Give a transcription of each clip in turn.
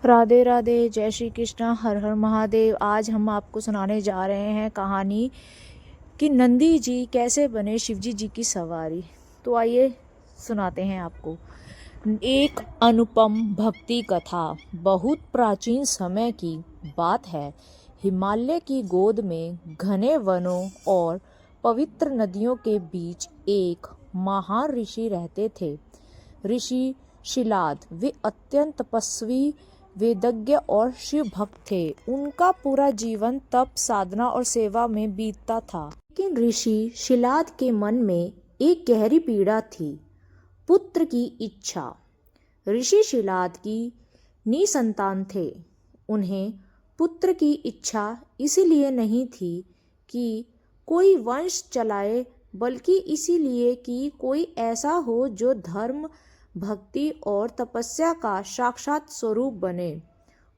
राधे राधे, जय श्री कृष्णा, हर हर महादेव। आज हम आपको सुनाने जा रहे हैं कहानी कि नंदी जी कैसे बने शिवजी जी की सवारी। तो आइए सुनाते हैं आपको। एक अनुपम भक्ति कथा। बहुत प्राचीन समय की बात है। हिमालय की गोद में घने वनों और पवित्र नदियों के बीच एक महान ऋषि रहते थे। ऋषि शिलाद। वे अत्यंत तपस्वी, वेदज्ञ और शिव भक्त थे। उनका पूरा जीवन तप, साधना और सेवा में बीतता था। लेकिन ऋषि शिलाद के मन में एक गहरी पीड़ा थी, पुत्र की इच्छा। ऋषि शिलाद की निसंतान थे। उन्हें पुत्र की इच्छा इसलिए नहीं थी कि कोई वंश चलाए, बल्कि इसीलिए कि कोई ऐसा हो जो धर्म, भक्ति और तपस्या का साक्षात स्वरूप बने।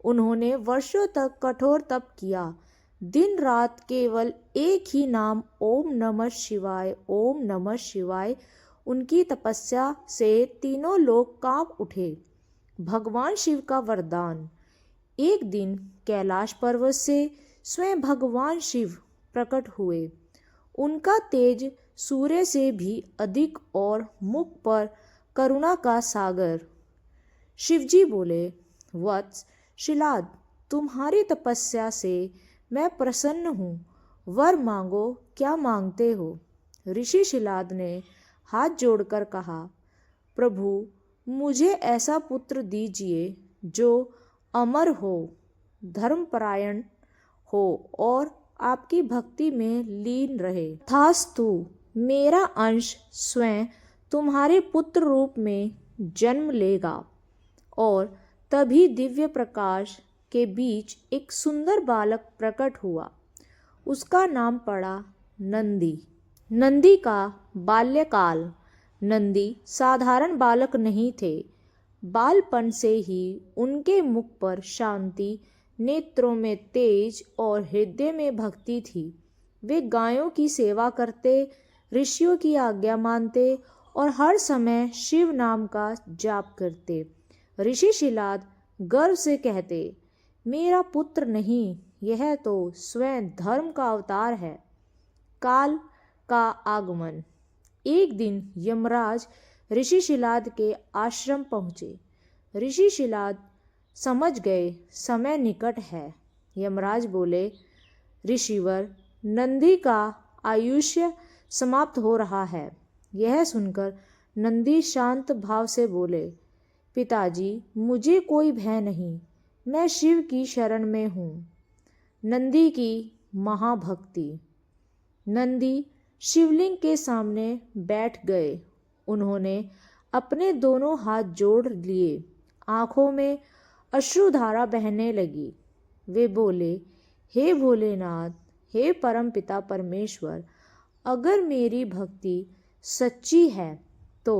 उन्होंने वर्षों तक कठोर तप किया, दिन रात केवल एक ही नाम ओम नमः शिवाय, ओम नमः शिवाय। उनकी तपस्या से तीनों लोग कांप उठे। भगवान शिव का वरदान। एक दिन कैलाश पर्वत से स्वयं भगवान शिव प्रकट हुए। उनका तेज सूर्य से भी अधिक और मुख पर करुणा का सागर। शिवजी बोले, वत्स शिलाद, तुम्हारी तपस्या से मैं प्रसन्न हूँ। वर मांगो, क्या मांगते हो? ऋषि शिलाद ने हाथ जोड़कर कहा, प्रभु, मुझे ऐसा पुत्र दीजिए जो अमर हो, धर्मपरायण हो और आपकी भक्ति में लीन रहे। तथास्तु, मेरा अंश स्वयं तुम्हारे पुत्र रूप में जन्म लेगा। और तभी दिव्य प्रकाश के बीच एक सुंदर बालक प्रकट हुआ। उसका नाम पड़ा नंदी। नंदी का बाल्यकाल। नंदी साधारण बालक नहीं थे। बालपन से ही उनके मुख पर शांति, नेत्रों में तेज और हृदय में भक्ति थी। वे गायों की सेवा करते, ऋषियों की आज्ञा मानते और हर समय शिव नाम का जाप करते। ऋषि शिलाद गर्व से कहते, मेरा पुत्र नहीं, यह तो स्वयं धर्म का अवतार है। काल का आगमन। एक दिन यमराज ऋषि शिलाद के आश्रम पहुँचे। ऋषि शिलाद समझ गए समय निकट है। यमराज बोले, ऋषिवर, नंदी का आयुष्य समाप्त हो रहा है। यह सुनकर नंदी शांत भाव से बोले, पिताजी, मुझे कोई भय नहीं, मैं शिव की शरण में हूँ। नंदी की महाभक्ति। नंदी शिवलिंग के सामने बैठ गए। उन्होंने अपने दोनों हाथ जोड़ लिए। आंखों में अश्रुधारा बहने लगी। वे बोले, हे भोलेनाथ, हे परमपिता परमेश्वर, अगर मेरी भक्ति सच्ची है तो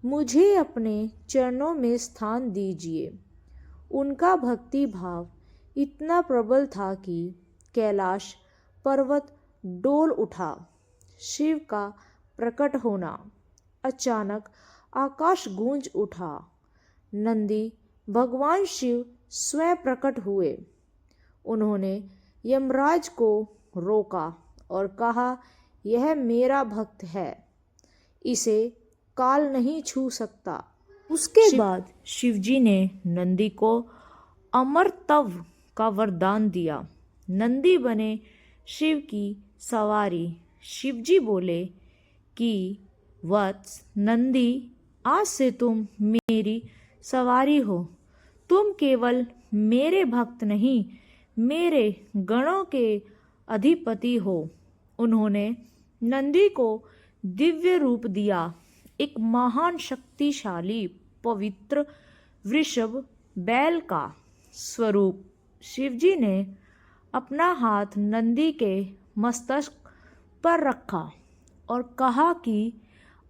मुझे अपने चरणों में स्थान दीजिए। उनका भक्ति भाव इतना प्रबल था कि कैलाश पर्वत डोल उठा। शिव का प्रकट होना। अचानक आकाश गूंज उठा। नंदी भगवान शिव स्वयं प्रकट हुए। उन्होंने यमराज को रोका और कहा, यह मेरा भक्त है, इसे काल नहीं छू सकता। उसके बाद शिवजी ने नंदी को अमरत्व का वरदान दिया। नंदी बने शिव की सवारी। शिवजी बोले कि वत्स नंदी, आज से तुम मेरी सवारी हो। तुम केवल मेरे भक्त नहीं, मेरे गणों के अधिपति हो। उन्होंने नंदी को दिव्य रूप दिया, एक महान शक्तिशाली पवित्र वृषभ बैल का स्वरूप। शिवजी ने अपना हाथ नंदी के मस्तक पर रखा और कहा कि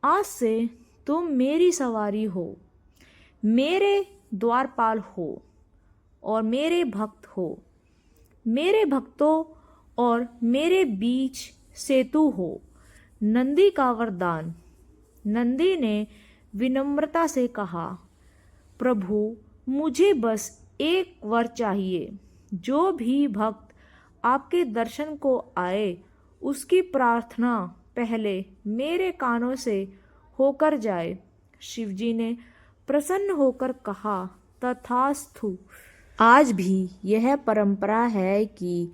आज से तुम मेरी सवारी हो, मेरे द्वारपाल हो और मेरे भक्त हो। मेरे भक्तों और मेरे बीच सेतु हो। नंदी का वरदान। नंदी ने विनम्रता से कहा, प्रभु, मुझे बस एक वर चाहिए, जो भी भक्त आपके दर्शन को आए उसकी प्रार्थना पहले मेरे कानों से होकर जाए। शिवजी ने प्रसन्न होकर कहा, तथास्तु। आज भी यह परंपरा है कि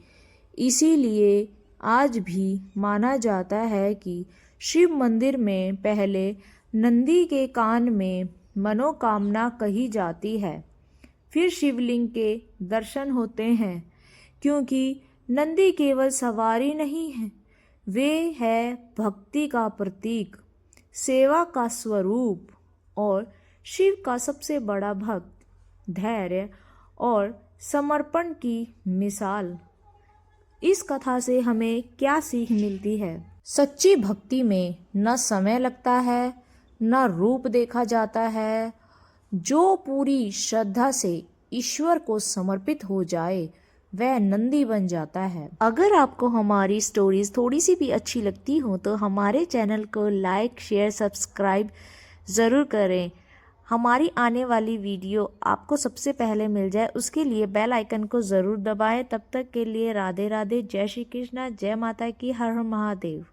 इसीलिए आज भी माना जाता है कि शिव मंदिर में पहले नंदी के कान में मनोकामना कही जाती है, फिर शिवलिंग के दर्शन होते हैं। क्योंकि नंदी केवल सवारी नहीं है, वे है भक्ति का प्रतीक, सेवा का स्वरूप और शिव का सबसे बड़ा भक्त, धैर्य और समर्पण की मिसाल। इस कथा से हमें क्या सीख मिलती है? सच्ची भक्ति में न समय लगता है, न रूप देखा जाता है। जो पूरी श्रद्धा से ईश्वर को समर्पित हो जाए वह नंदी बन जाता है। अगर आपको हमारी स्टोरीज थोड़ी सी भी अच्छी लगती हो तो हमारे चैनल को लाइक, शेयर, सब्सक्राइब ज़रूर करें। हमारी आने वाली वीडियो आपको सबसे पहले मिल जाए उसके लिए बेल आइकन को ज़रूर दबाएं। तब तक के लिए राधे राधे, जय श्री कृष्णा, जय माता की, हर हर महादेव।